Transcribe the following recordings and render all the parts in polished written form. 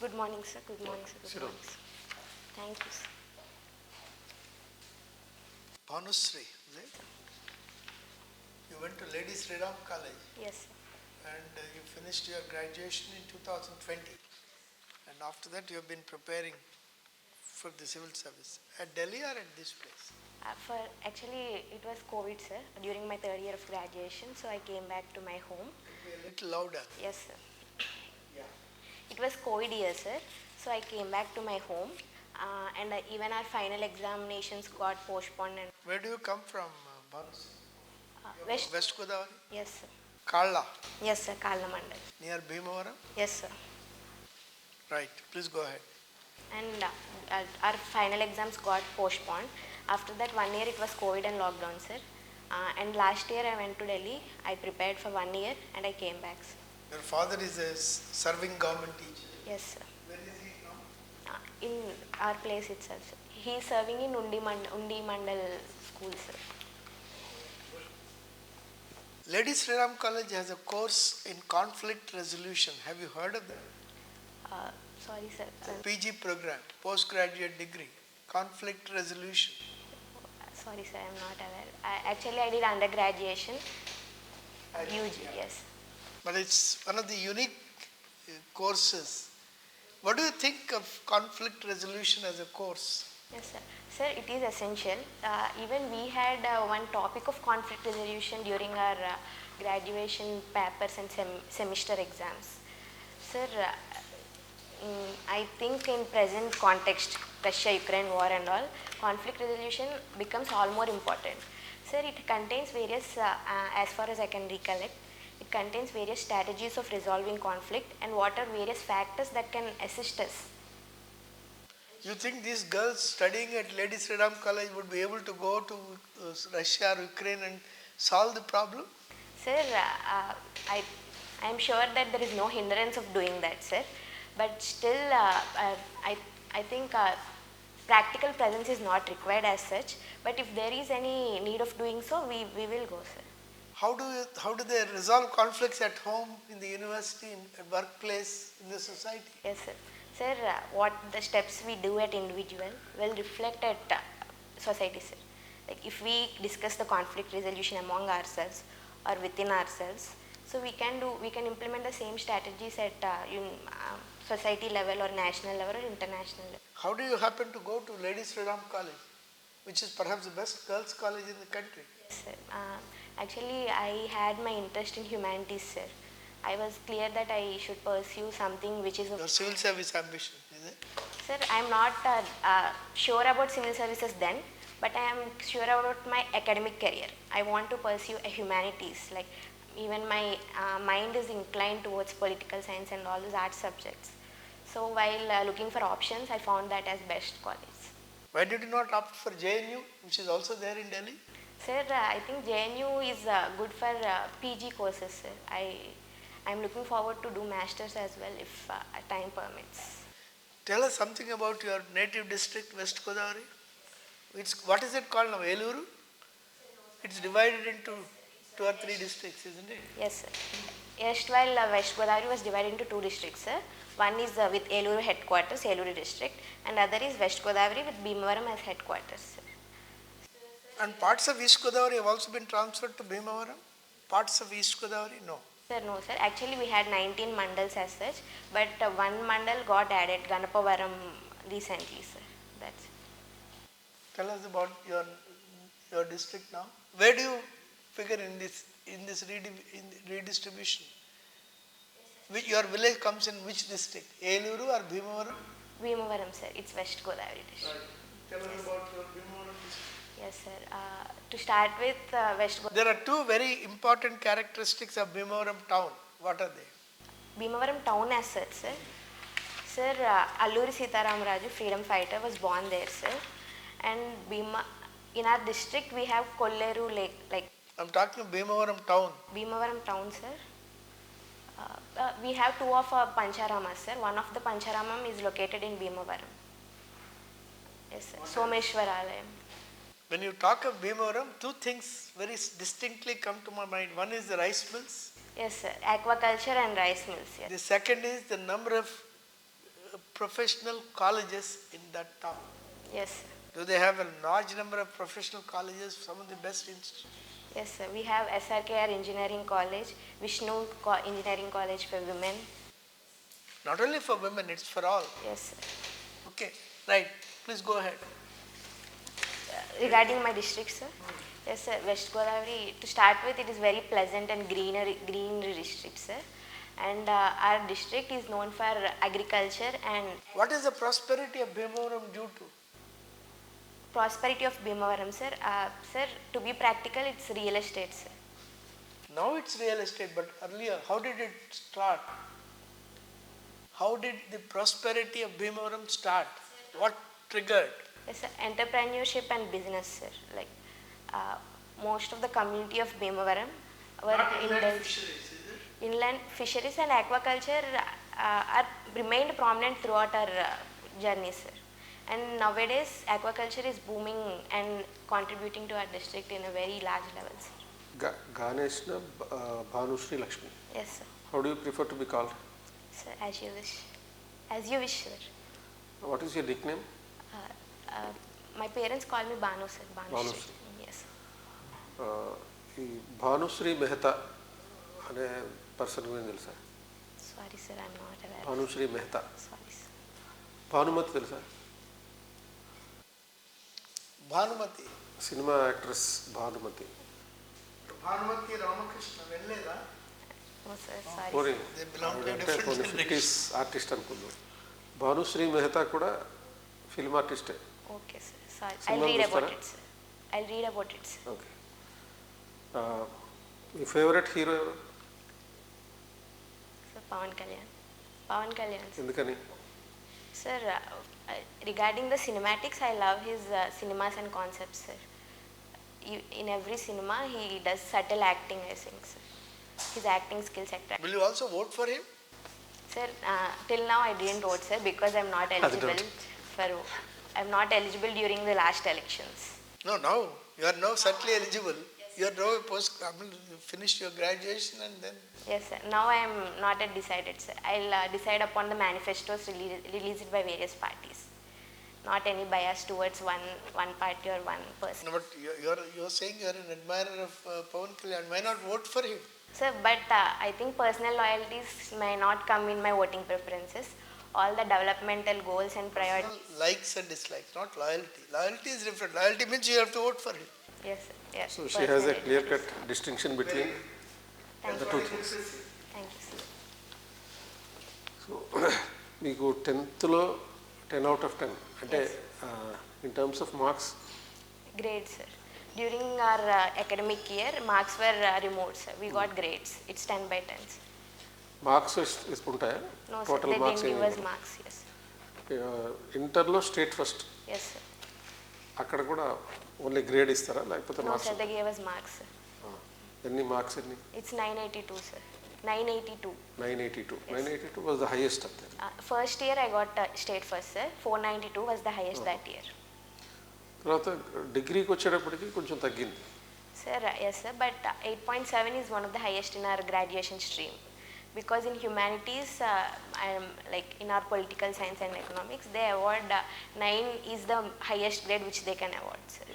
Good morning, sir. Good morning, sir. Good morning, sir. Thank you, sir. Bhanu, you went to Ladies Sriram College. Yes, sir. And you finished your graduation in 2020. And after that you have been preparing for the civil service. At Delhi or at this place? Actually, it was COVID, sir, during my third year of graduation, so I came back to my home. Be a little louder. Yes, sir. Yeah. It was COVID year, sir, so I came back to my home, and even our final examinations got postponed. And Where do you come from, Bhanu? West Godavari? Yes, sir. Kalla? Yes, sir. Kalla Mandal. Near Bhimavaram? Yes, sir. Right. Please go ahead. And our final exams got postponed. After that 1 year it was COVID and lockdown, sir. And last year I went to Delhi. I prepared for 1 year and I came back, sir. Your father is a serving government teacher. Yes, sir. Where is he now? In our place itself, sir. He is serving in Undi Mandal school, sir. Ladies Sriram College has a course in conflict resolution. Have you heard of that? Sorry, sir. PG program, postgraduate degree, conflict resolution. Sorry, sir, I am not aware. I did undergraduation, UG, yes. But it's one of the unique courses. What do you think of conflict resolution as a course? Yes, sir. Sir, it is essential. Even we had one topic of conflict resolution during our graduation papers and semester exams. Sir, I think in present context, Russia-Ukraine war and all, conflict resolution becomes all more important. Sir, it contains various, as far as I can recollect, it contains various strategies of resolving conflict and what are various factors that can assist us. You think these girls studying at Ladies Sriram College would be able to go to Russia or Ukraine and solve the problem? Sir, I am sure that there is no hindrance of doing that, sir. But still, I think practical presence is not required as such. But if there is any need of doing so, we will go, sir. How do they resolve conflicts at home, in the university, in at workplace, in the society? Yes, sir. Sir, what the steps we do at individual will reflect at society, sir. Like if we discuss the conflict resolution among ourselves or within ourselves, so we can implement the same strategies at society level or national level or international level. How do you happen to go to Ladies Sriram College, which is perhaps the best girls' college in the country? Yes, sir. Actually, I had my interest in humanities, sir. I was clear that I should pursue something which is... Your civil service ambition, is it? Sir, I am not sure about civil services then, but I am sure about my academic career. I want to pursue a humanities, like even my mind is inclined towards political science and all those art subjects. So while looking for options, I found that as best college. Why did you not opt for JNU, which is also there in Delhi? Sir, I think JNU is good for PG courses, sir. I am looking forward to do masters as well if time permits. Tell us something about your native district, West Godavari. What is it called now, Eluru? It's divided into 2 or 3 districts, isn't it? Yes, sir. Erstwhile, West Godavari was divided into 2 districts, sir. One is with Eluru headquarters, Eluru district, and other is West Godavari with Bhimavaram as headquarters, sir. And parts of East Godavari have also been transferred to Bhimavaram? Parts of East Godavari? No. Sir, no, sir. Actually, we had 19 mandals as such, but one mandal got added, Ganapavaram, recently, sir. That's it. Tell us about your district now. Where do you figure in this redistribution? Your village comes in which district? Eluru or Bhimavaram? Bhimavaram, sir. It's West Godavari district. Right. Tell us about your Bhimavaram district. Yes, sir. To start with, West Godavari. There are 2 very important characteristics of Bhimavaram town. What are they? Bhimavaram town as such, sir. Sir, Alluri Sitaram Raju, freedom fighter, was born there, sir. And in our district, we have Kolleru Lake. I'm talking Bhimavaram town. Bhimavaram town, sir. We have 2 of Pancharamas, sir. One of the Pancharamam is located in Bhimavaram. Yes, sir. Someshwaralayam. When you talk of Bhimavaram, 2 things very distinctly come to my mind. One is the rice mills. Yes, sir. Aquaculture and rice mills. Yes. The second is the number of professional colleges in that town? Yes, sir. Do they have a large number of professional colleges, some of the best institutes? Yes, sir. We have SRKR Engineering College, Vishnu Engineering College for women. Not only for women, it's for all. Yes, sir. Okay, right. Please go ahead. Regarding my district, sir. Yes, sir. West Godavari, to start with, it is very pleasant and green district, sir. And our district is known for agriculture and What is the prosperity of Bhimavaram due to? prosperity of Bhimavaram, sir. Sir, to be practical, it's real estate, sir. Now it's real estate, but earlier, how did it start? How did the prosperity of Bhimavaram start? What triggered? Yes, sir. Entrepreneurship and business, sir. Like most of the community of Bhimavaram were fisheries, is it? inland fisheries and aquaculture are remained prominent throughout our journey, sir. And nowadays, aquaculture is booming and contributing to our district in a very large level, sir. Ganeshna Bhanu Sri Lakshmi. Yes, sir. How do you prefer to be called? Sir, as you wish. As you wish, sir. What is your nickname? My parents call me Bhanu, sir. Bhanu Sri. Sri. Yes. ఈ భానుశ్రీ మెహతా అనే person గురించి తెలుసా? Sorry, sir. I'm not aware. Bhanusri Mehta. Sorry, sir. Bhanumathi తెలుసా? Bhanumati. Cinema actress Bhanumathi. Bhanumati Ramakrishna, వెళ్ళలేదా? No, sir. Sorry. పోనీ They belong to a అంటే different కొన్ని generation. 50s artist అనుకుందాం. భానుశ్రీ మెహతా కూడా film ఆర్టిస్టే. Okay, sir. Sorry. I'll Cinema read about చూస్తారా? it, sir. I'll read about it, sir. Okay. Me favourite hero ఎవరు? Sir, Pawan Kalyan. Pawan Kalyan, sir. ఎందుకని? Sir, regarding the cinematics, I love his cinemas and concepts, sir. In every cinema, he does subtle acting, I think, sir. His acting skills attract. Will you also vote for him? Sir, till now I didn't vote, sir, because I'm not eligible for. I'm not eligible during the last elections. No, now you are now certainly eligible. You are now you finished your graduation and then. Yes, sir. Now I am not yet decided, sir. I'll decide upon the manifestos released by various parties. Not any bias towards one party or one person. No, but you are saying you are an admirer of Pawan Kalyan. Why not vote for him? Sir, but I think personal loyalties may not come in my voting preferences. All the developmental goals and priorities. Likes and dislikes, not loyalty. Loyalty is different. Loyalty means you have to vote for him. Yes, sir. Yes. So she has a personal clear-cut distinction between Thank the you. two things. Thank you, sir. So మీకు 10th లో 10 out of 10 అంటే in terms of marks Grades, sir. During our academic year, marks were removed, sir. We got grades. It's 10 by 10, sir. Marks ఉంటాయా? No, sir. Total They marks didn't give us marks. Yes. ఇంటర్లో state first Yes, sir. అక్కడ కూడా only grade ఇస్తారా లేకపోతే No, marks? sir. They gave us marks, sir. ఎన్ని marks ఎన్ని? It's 982, sir. 982. 982. 982 was the highest up there. First year I got state first, sir. 492 was the highest that year. తర్వాత డిగ్రీకి వచ్చేటప్పటికి కొంచెం తగ్గింది. Sir, yes, sir. But 8.7 is one of the highest in our graduation stream. Because in humanities, like in our political science and economics, they award 9 is the highest grade which they can award, sir.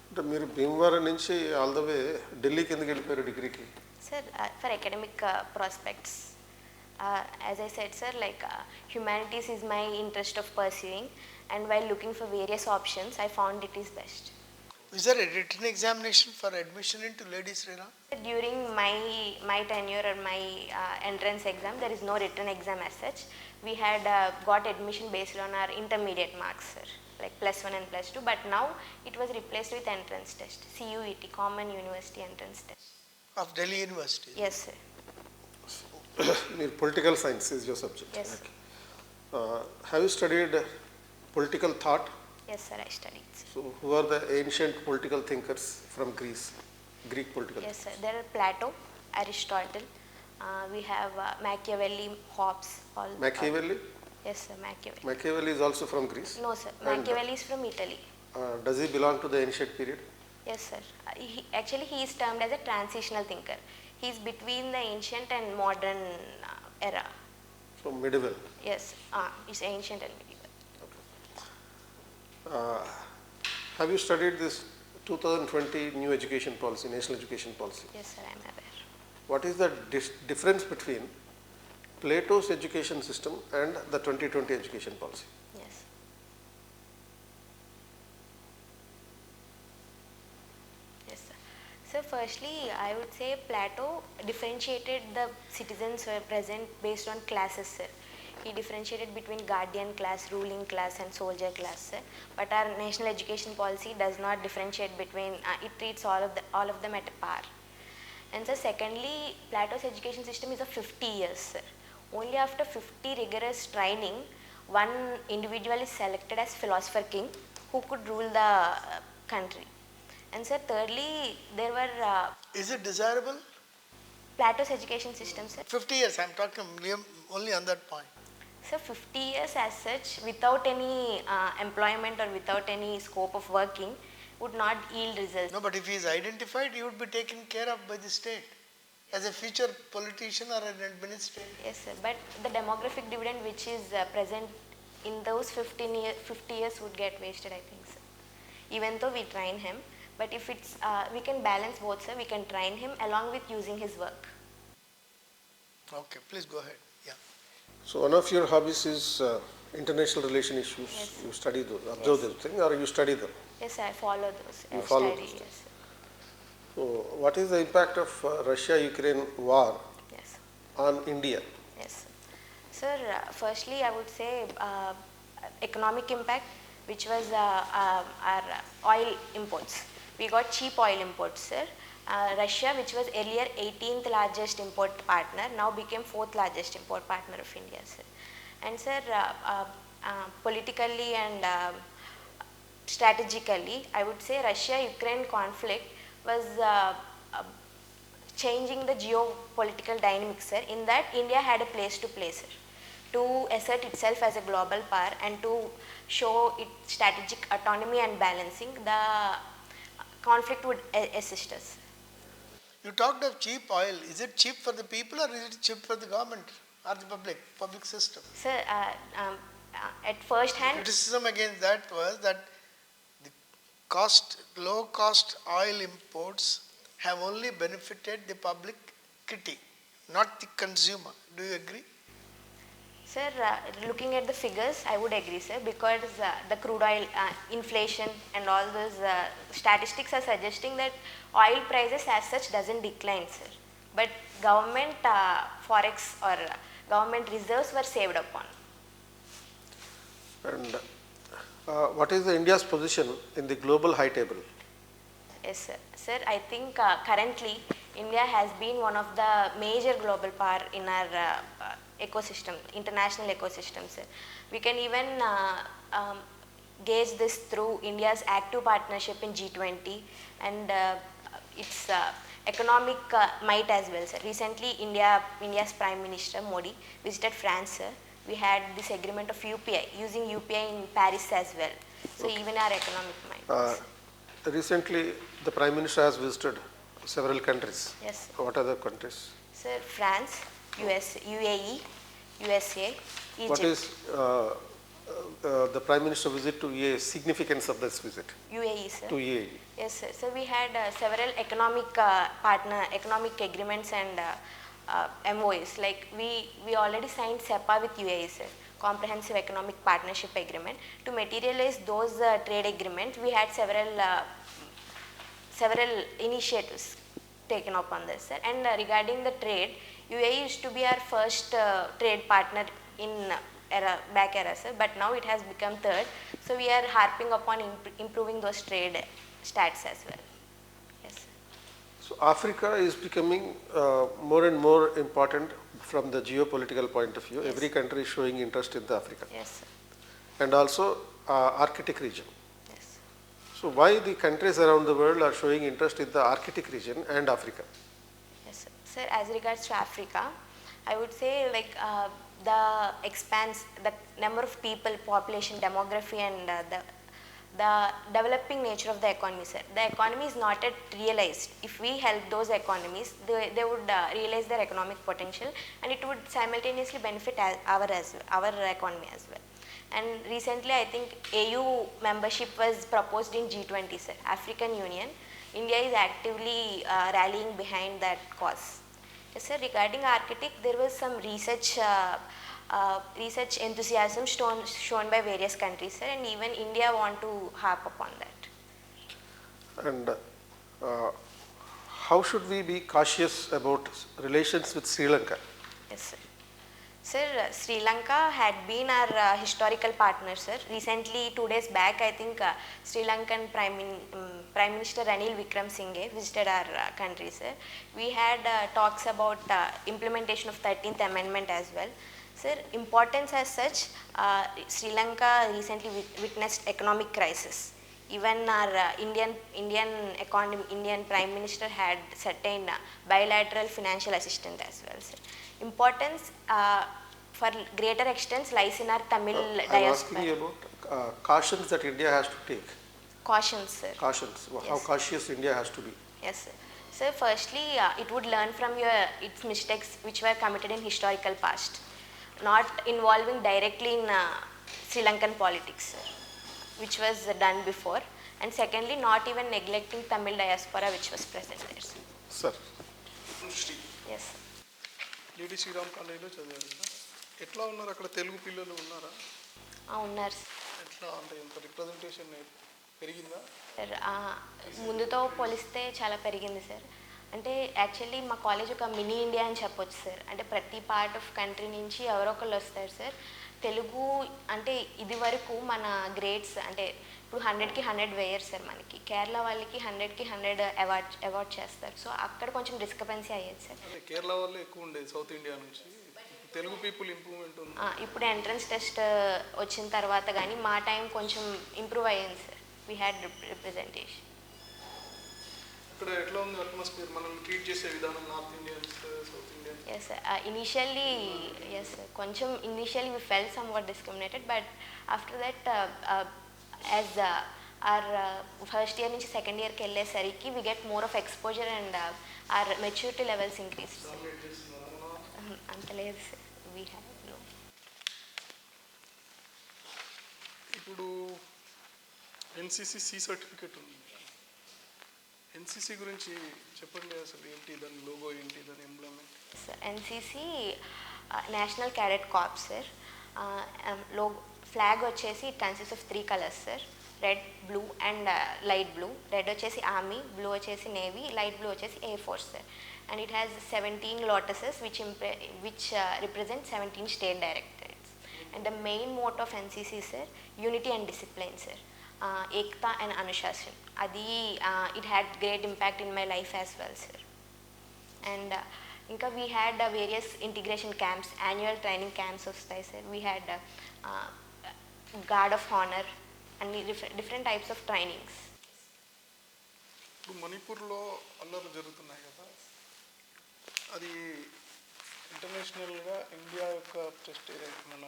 అంటే మీరు భీమవరం నుంచి all the way ఢిల్లీకి ఎందుకు వెళ్ళిపోయారు డిగ్రీకి? Sir, for academic prospects, as I said, sir, like humanities is my interest of pursuing, and while looking for various options, I found it is best. Is there a written examination for admission into Ladies Rena? During my tenure or my entrance exam, there is no written exam as such. We had got admission based on our intermediate marks, sir, like +1 and +2. But now it was replaced with entrance test, CUET, Common University Entrance Test. Of Delhi University? Yes, sir. మీరు political science is your subject. Yes, sir. Have you studied political thought? Yes, sir. I studied, sir. So who are the ancient political thinkers from Greece? Greek political Yes, sir. There are Plato, Aristotle. We have Machiavelli, Hobbes. Machiavelli? Yes, sir. Machiavelli. Machiavelli is also from Greece. No, sir. Machiavelli is from Italy. Does he belong to the ancient period? Yes, sir. Actually, he is termed as a transitional thinker. He is between the ancient and modern era. So So medieval. Yes, it's ancient and medieval. Have you studied this 2020 new education policy, national education policy? Yes, sir, I am aware. What is the difference between Plato's education system and the 2020 education policy? Yes. Yes, sir. So firstly, I would say Plato differentiated the citizens who are present based on classes, sir. He differentiated between guardian class, ruling class and soldier class, sir. But our national education policy does not differentiate between, it treats all of them at a par. And so secondly, Plato's education system is of 50 years, sir. Only after 50 rigorous training, one individual is selected as philosopher king who could rule the country. And so thirdly, there were... Is it desirable? Plato's education system, sir. 50 years, I am talking only on that point. So 50 years as such, without any employment or without any scope of working, would not yield results. No, but if he is identified, he would be taken care of by the state as a future politician or an administrator. Yes, sir. But the demographic dividend which is present in those 50 years would get wasted, I think, sir. Even though we train him, but if it's, we can balance both, sir. We can train him along with using his work. Okay, please go ahead. Yeah. So one of your hobbies is international relation issues. Yes. You study those, observe those things, or you study them? Yes, sir, I follow those. You I follow study, those things. yes, sir. So what is the impact of Russia-Ukraine war Yes. on India? Yes. Sir, firstly, I would say economic impact, which was our oil imports. We got cheap oil imports, sir. Russia, which was earlier 18th largest import partner, now became 4th largest import partner of India, sir. And sir, politically and strategically, I would say Russia-Ukraine conflict was changing the geopolitical dynamics, sir, in that India had a place to play, sir, to assert itself as a global power and to show its strategic autonomy and balancing. The conflict would assist us. You talked of cheap oil. Is it cheap for the people or is it cheap for the government or the public system? Sir, at first hand, Criticism against that was that the low cost oil imports have only benefited the public kitty, not the consumer. Do you agree? sir, looking at the figures, I would agree, sir, because the crude oil inflation and all those statistics are suggesting that oil prices as such doesn't decline, sir. But government forex or government reserves were saved upon. And what is the India's position in the global high table? Yes, sir. Sir, I think currently India has been one of the major global power in our ecosystem, international ecosystem, sir. We can even gauge this through India's active partnership in G20 and its economic might as well, sir. Recently, India's Prime Minister Modi visited France, sir. We had this agreement of UPI, using UPI in Paris as well. So Okay. even our economic might. Recently, the Prime Minister has visited several countries. Yes. What are the countries? Sir, France, UAE, USA, Egypt. What is the Prime Minister visit to UAE, significance of this visit UAE, sir. to UAE? Yes, sir. So we had several economic agreements and MOUs. Like we already signed SEPA with UAE, sir, Comprehensive Economic Partnership Agreement. To materialize those trade agreements, we had several initiatives taken up on this, sir. And regarding the trade, UAE used to be our first trade partner in back era, sir, but now it has become third. So we are harping upon improving those trade stats as well. Yes, sir. So Africa is becoming more and more important from the geopolitical point of view. Yes. Every country is showing interest in the Africa. Yes, sir. And also Arctic region. Yes. So why the countries around the world are showing interest in the Arctic region and Africa? Yes, sir. Sir, as regards to Africa, I would say like the number of people, population, demography and the the developing nature of the economy, sir. The economy is not yet realized. If we help those economies, they would realize their economic potential, and it would simultaneously benefit our economy as well. And recently, I think AU membership was proposed in G20, sir, African Union. India is actively rallying behind that cause. Yes, sir. Regarding architect, there was some research enthusiasm shown by various countries, sir, and even India want to harp upon that. And how should we be cautious about relations with Sri Lanka? Yes, sir. Sir, Sri Lanka had been our historical partner, sir. Recently, 2 days back, I think Sri Lankan Prime Minister Ranil Wickremesinghe visited our country, sir. We had talks about implementation of 13th Amendment as well. Sir, importance as such, Sri Lanka recently witnessed economic crisis. Even our Indian Prime Minister had certain bilateral financial assistance as well, sir. Importance for greater extent lies in our Tamil diaspora. I'm asking you about cautions that India has to take. Cautions, sir. Cautions. Yes. How cautious India has to be. Yes, sir. So firstly, it would learn from its mistakes which were committed in historical past, not involving directly in Sri Lankan politics, sir, which was done before. And secondly, not even neglecting Tamil diaspora which was present there, sir. Sir. Yes, sir. Lady Shriram కాలేజీలో చదివారు కదా, ఎట్లా ఉన్నారు అక్కడ తెలుగు పిల్లలు ఉన్నారా? ఉన్నారు sir. ఎట్లా అంటే ఇంత రిప్రజెంటేషన్ పెరిగిందా? సార్ ముందుతో పోలిస్తే చాలా పెరిగింది సార్. అంటే యాక్చువల్లీ మా కాలేజ్ ఒక మినీ ఇండియా అని చెప్పొచ్చు సార్. అంటే ప్రతి పార్ట్ ఆఫ్ కంట్రీ నుంచి ఎవరో ఒకళ్ళు వస్తారు సార్. తెలుగు అంటే ఇది వరకు మన గ్రేడ్స్ అంటే ఇప్పుడు 100కి 100 వేయరు సార్ మనకి. కేరళ వాళ్ళకి 100కి 100 అవార్డ్ చేస్తారు. సో అక్కడ కొంచెం డిస్క్రిపెన్సీ అయ్యేది సార్. అంటే కేరళ వాళ్ళు ఎక్కువ ఉండేది సౌత్ ఇండియా నుంచి, తెలుగు పీపుల్ ఇంప్రూవ్మెంట్ ఉంది. ఇప్పుడు ఎంట్రన్స్ టెస్ట్ వచ్చిన తర్వాత కానీ మా టైం కొంచెం ఇంప్రూవ్ అయ్యింది సార్. We had representation. ఇక్కడ ఎట్లా ఉంది అట్మాస్ఫియర్, మనం ట్రీట్ చేసే విధానం north Indians south Indians? Yes initially yes కొంచెం initially we felt somewhat discriminated, but after that as our first year నుంచి సెకండ్ ఇయర్కి వెళ్ళేసరికి we get more of exposure and our maturity levels increase. అంత లేదు sir, we have no. ఇప్పుడు NCC C certificate ఉంది, NCC గురించి చెప్పండి. అసలు ఏంటి దాని లోగో, ఏంటి దాని ఎంబ్లమెంట్? NCC national cadet corps sir. Logo flag వచ్చేసి it consist of 3 colours sir, red, blue and light blue. Red వచ్చేసి ఆర్మీ, బ్లూ వచ్చేసి నేవీ, లైట్ బ్లూ వచ్చేసి air force sir. And it has 17 lotuses which represent 17 state directorates. And the main motto of NCC sir, unity and discipline sir. Ekta and Anushashan. Adi it had great impact in my life as well, sir. And inka we had various integration camps, annual training camps vastayi sir. We had guard of honor and different types of trainings. ఇప్పుడు మణిపూర్లో అల్లర్లు జరుగుతున్నాయి కదా, అది ఇంటర్నేషనల్గా India యొక్క prestige మన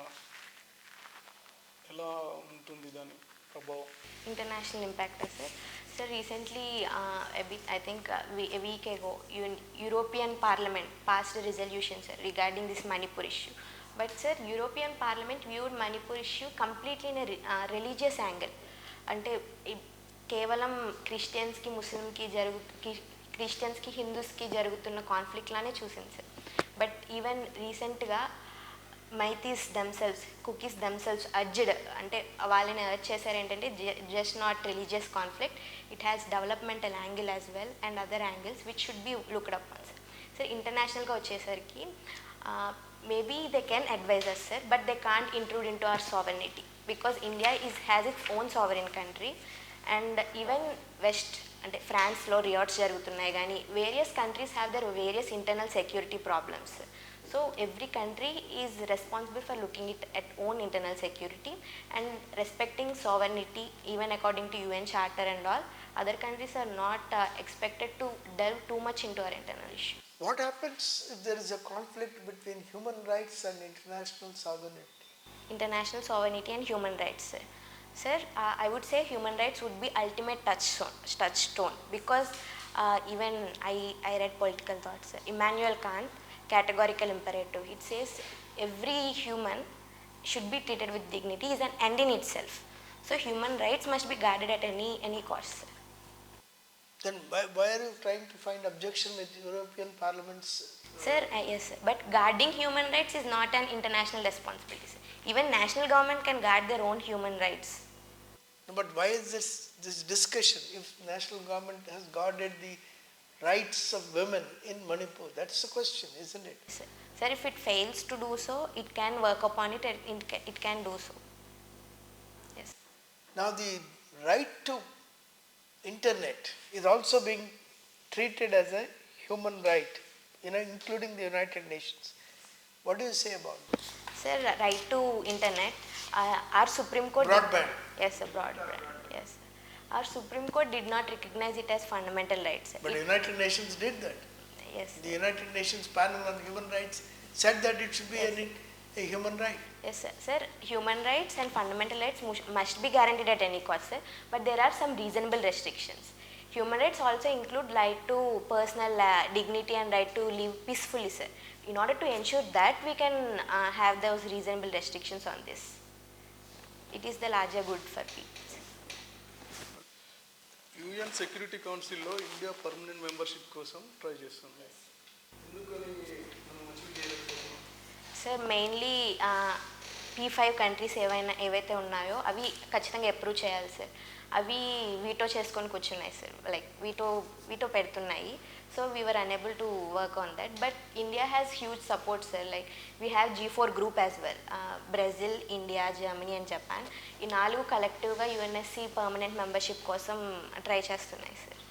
ఎలా ఉంటుంది దాని ప్రభావం? International impact sir. So recently I think a week ago European Parliament passed a resolution sir regarding this Manipur issue. But sir, European Parliament viewed Manipur issue completely in a religious angle. అంటే కేవలం క్రిస్టియన్స్కి ముస్లింకి క్రిస్టియన్స్కి హిందూస్కి జరుగుతున్న conflict లానే చూసింది sir. But even రీసెంట్గా Meiteis themselves, Kukis themselves urged, అంటే వాళ్ళని urge చేశారు ఏంటంటే just not religious conflict, it has developmental angle as well and other angles which should be looked up on sir. Sir ఇంటర్నేషనల్గా వచ్చేసరికి maybe they can advise us sir, but they can't intrude into our sovereignty because India has its own sovereign country. And even west అంటే ఫ్రాన్స్లో riots జరుగుతున్నాయి కానీ various countries have their various internal security problems. So every country is responsible for looking it at own internal security and respecting sovereignty even according to UN Charter and all. Other countries are not expected to delve too much into our internal issue. What happens if there is a conflict between human rights and international sovereignty? International sovereignty and human rights. Sir, I would say human rights would be ultimate touchstone because even I read political thoughts. Immanuel Kant, categorical imperative. It says every human should be treated with dignity is an end in itself. So human rights must be guarded at any cost. Sir. Then why are you trying to find objection with European Parliament's? Sir, yes, sir. But guarding human rights is not an international responsibility. Sir. Even national government can guard their own human rights. But why is this discussion if national government has guarded the rights of women in Manipur? That's the question, isn't it? Sir, if it fails to do so, it can work upon it and it can do so. Yes. Now the right to internet is also being treated as a human right, including the United Nations. What do you say about this? Sir, right to internet, our Supreme Court... Broadband. Yes, sir, broadband. Yes. Our Supreme Court did not recognize it as fundamental rights. But the United Nations did that. Yes. The United Nations panel on human rights said that it should be a human right. Yes, sir. Sir, human rights and fundamental rights must be guaranteed at any cost, sir. But there are some reasonable restrictions. Human rights also include right to personal dignity and right to live peacefully, sir. In order to ensure that, we can have those reasonable restrictions on this. It is the larger good for people. UN security కౌన్సిల్లో India permanent membership కోసం try చేస్తుంది. ఎందుకని మనం achieve చేయలేకపోతున్నాం? Sir mainly P5 countries ఏవైతే ఉన్నాయో అవి ఖచ్చితంగా అప్రూవ్ చేయాలి సార్. అవి వీటో చేసుకొని కూర్చున్నాయి సార్, లైక్ వీటో పెడుతున్నాయి. So we were unable to work on that. But India has huge support sir, like we have G4 group as well. Brazil, India, Germany and Japan, ఈ 4 కలెక్టివ్గా UNSC permanent membership కోసం try చేస్తున్నాయి sir.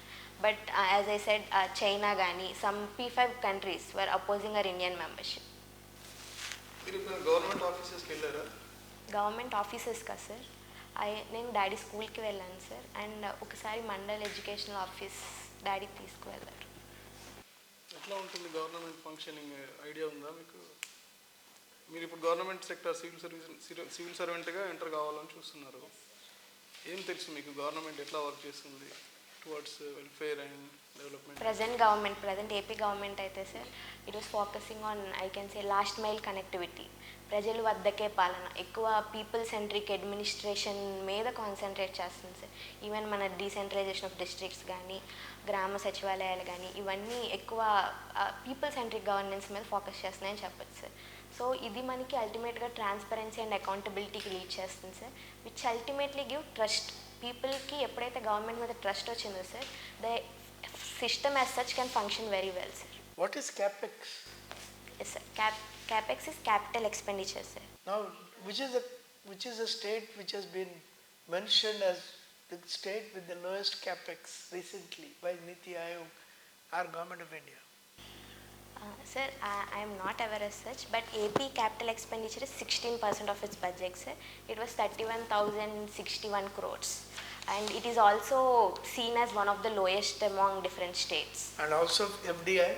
But as I said, China కానీ some P5 countries were opposing our Indian membership. మీరు government ఆఫీసెస్కి వెళ్ళారా? Government ఆఫీసెస్కా sir? నేను డాడీ స్కూల్కి వెళ్ళాను సార్, అండ్ ఒకసారి మండల్ ఎడ్యుకేషనల్ ఆఫీస్ డాడీ తీసుకువెళ్ళారు. ఎట్లా ఉంటుంది గవర్నమెంట్ ఫంక్షనింగ్, ఐడియా ఉందా మీకు? మీరు ఇప్పుడు గవర్నమెంట్ సెక్టర్ సివిల్ సర్వెంట్గా ఎంటర్ కావాలని చూస్తున్నారు. ఏం తెలుసు మీకు గవర్నమెంట్ ఎట్లా వర్క్ చేస్తుంది towards welfare and development? Present AP government అయితే sir, it was focusing on, I can say, last mile connectivity. ప్రజల వద్దకే పాలన, ఎక్కువ పీపుల్ సెంట్రిక్ అడ్మినిస్ట్రేషన్ మీద కాన్సన్ట్రేట్ చేస్తుంది సార్. ఈవెన్ మన డీసెంట్రలైజేషన్ ఆఫ్ డిస్ట్రిక్ట్స్ కానీ, గ్రామ సచివాలయాలు కానీ, ఇవన్నీ ఎక్కువ పీపుల్ సెంట్రిక్ గవర్నెన్స్ మీద ఫోకస్ చేస్తున్నాయని చెప్పచ్చు సార్. సో ఇది మనకి అల్టిమేట్గా ట్రాన్స్పరెన్సీ అండ్ అకౌంటబిలిటీకి లీడ్ చేస్తుంది sir, which ultimately give trust. పీపుల్కి ఎప్పుడైతే గవర్నమెంట్ మీద ట్రస్ట్ వచ్చిందో sir, the system as such can function very well sir. What is CAPEX? Yes sir, CAPEX is capital expenditure sir. Now, which is the state which has been mentioned as the state with the lowest CAPEX recently by Niti Aayog, our government of India? Sir, I am not aware as such, but AP capital expenditure is 16% of its budget sir. It was 31,061 crores. And it is also seen as one of the lowest among different states. And also FDI?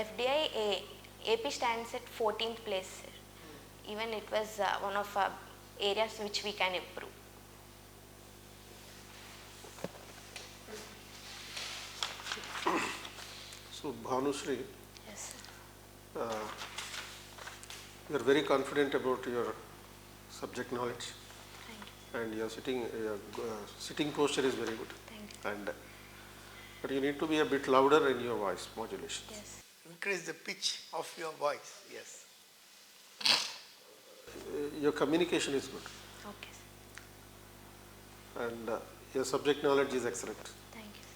FDI, AP stands at 14th place sir. Even it was one of areas which we can improve. So Bhanu Shri, Yes sir. You are very confident about your subject knowledge. Thank you. And your sitting posture is very good. Thank you. And but you need to be a bit louder in your voice modulation. Yes. Increase the pitch of your voice, yes. Your communication is good, Okay sir. and your subject knowledge is excellent. Thank you.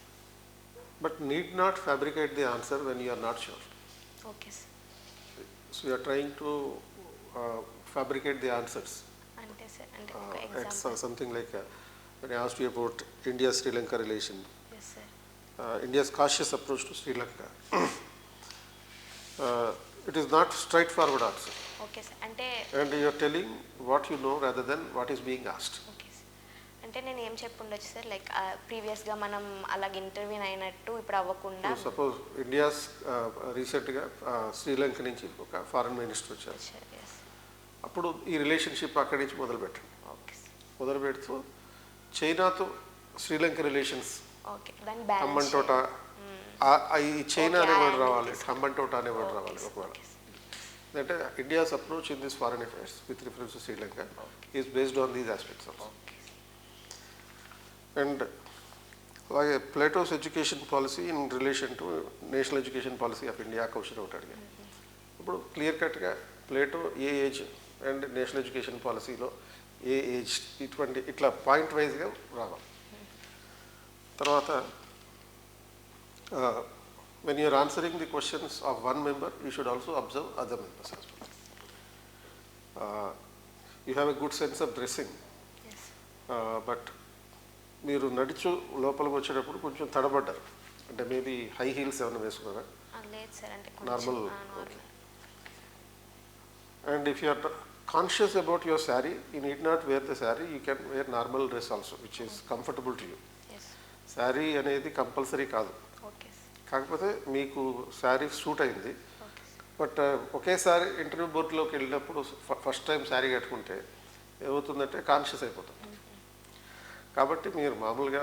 But need not fabricate the answer when you are not sure. Okay sir. So you are trying to fabricate the answers. Ante sir, ante oka example. Something like when I asked you about India-Sri Lanka relation, Yes sir. India's cautious approach to Sri Lanka. It is not straightforward answer. Okay sir. Ante And you are telling what you know rather than what is being asked. Okay sir. అంటే నేను ఏం చెప్పుండొచ్చు sir, like ప్రీవియస్గా మనం అలాగ interview అయినట్టు ఇప్పుడు అవ్వకుండా. So suppose India's recentగా Sri Lanka నుంచి ఒక ఫారెన్ మినిస్టర్ వచ్చారు, Sure, yes. అప్పుడు ఈ రిలేషన్షిప్ అక్కడి నుంచి మొదలు పెట్టండి. Okay sir. మొదలు పెడుతూ చైనాతో శ్రీలంక రిలేషన్స్, ఓకే, దాన్ని బ్యాలెన్స్ హంబంటోట, ఈ చైనా అనే వర్డ్ రావాలి, హంబంటోట అనే వర్డ్ రావాలి. ఒకవేళ అంటే India's approach in this foreign affairs with reference to Sri Lanka is based on these aspects also. And అలాగే Plato's education policy in relation to national education policy of India question ఒకటి అడిగాను. ఇప్పుడు క్లియర్ కట్గా ప్లేటో ఏ age and national education పాలసీలో ఏ age ఇట్లా point వైజ్గా రావాలి. తర్వాత when you are answering the questions of one member, you should also observe other members as well. You have a good sense of dressing, but మీరు నడుచు లోపలికి వచ్చేటప్పుడు కొంచెం తడబడ్డారు, అంటే మేబీ హై హీల్స్ ఏమైనా వేసుకున్నారా? లేదు సార్, అంటే normal. And if you are conscious about your saree, you need not wear the saree, you can wear normal dress also, which is comfortable to you. Sari అనేది కంపల్సరీ కాదు, కాకపోతే మీకు sari suit అయింది. But ఒకేసారి ఇంటర్వ్యూ బోర్డులోకి వెళ్ళినప్పుడు first time sari కట్టుకుంటే ఏమవుతుందంటే conscious అయిపోతుంది. కాబట్టి మీరు మామూలుగా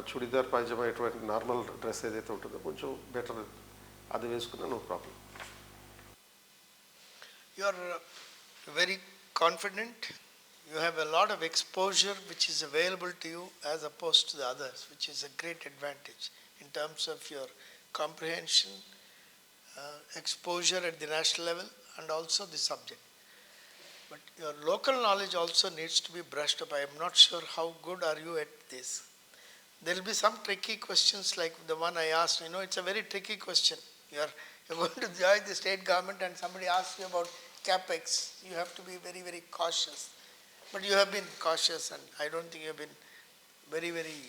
చుడిదార్ పైజమా ఇటువంటి నార్మల్ డ్రెస్ ఏదైతే ఉంటుందో కొంచెం బెటర్, అది వేసుకున్నా no problem. You are very confident. You have a lot of exposure which is available to you as opposed to the others, which is a great advantage in terms of your comprehension, exposure at the national level, and also the subject. But your local knowledge also needs to be brushed up. I am not sure how good are you at this. There will be some tricky questions like the one I asked. You know, it's a very tricky question. You're going to join the state government and somebody asks you about capex. You have to be very, very cautious. But you have been cautious, and I don't think you have been very, very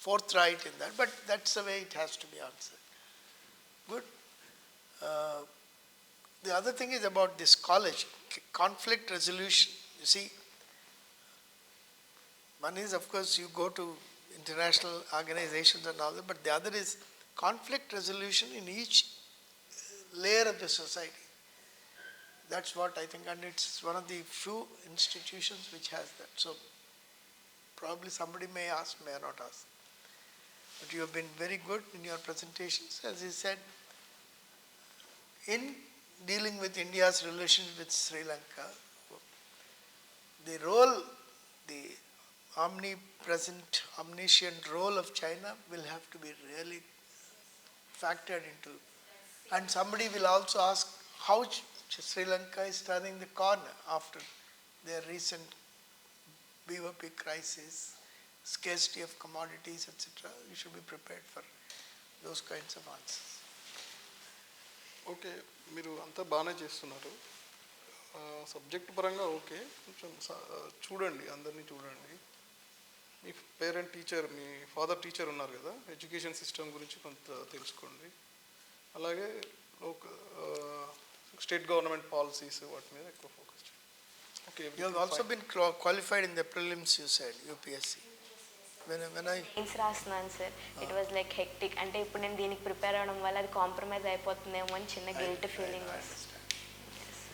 forthright in that. But that's the way it has to be answered. Good. The other thing is about this college, conflict resolution. You see, one is, of course, you go to international organizations and all that, but the other is conflict resolution in each layer of the society. That's what I think, and it's one of the few institutions which has that. So probably somebody may ask, may not ask. But you have been very good in your presentations. As you said, in dealing with India's relations with Sri Lanka, the role, the omnipresent, omniscient role of China will have to be really factored into. And somebody will also ask how Sri Lanka is turning the corner after their recent BOP crisis, scarcity of commodities, etc. You should be prepared for those kinds of answers. Okay, మీరు అంతా బాగానే చేస్తున్నారు. Subject పరంగా okay, కొంచెం చూడండి, అందరినీ చూడండి. మీ parent teacher, మీ father teacher ఉన్నారు కదా, ఎడ్యుకేషన్ సిస్టమ్ గురించి కొంత తెలుసుకోండి. అలాగే స్టేట్ గవర్నమెంట్ పాలసీస్ వాటి మీద ఎక్కువ ఫోకస్ చేయండి. Okay, You have also been qualified in the prelims, you said, UPSC. When I mains రాస్తున్నాను sir, it was like hectic. అంటే ఇప్పుడు నేను దీనికి ప్రిపేర్ అవ్వడం వల్ల అది కాంప్రమైజ్ అయిపోతుందేమో అని చిన్న గిల్ట్ ఫీలింగ్ వస్తుంది.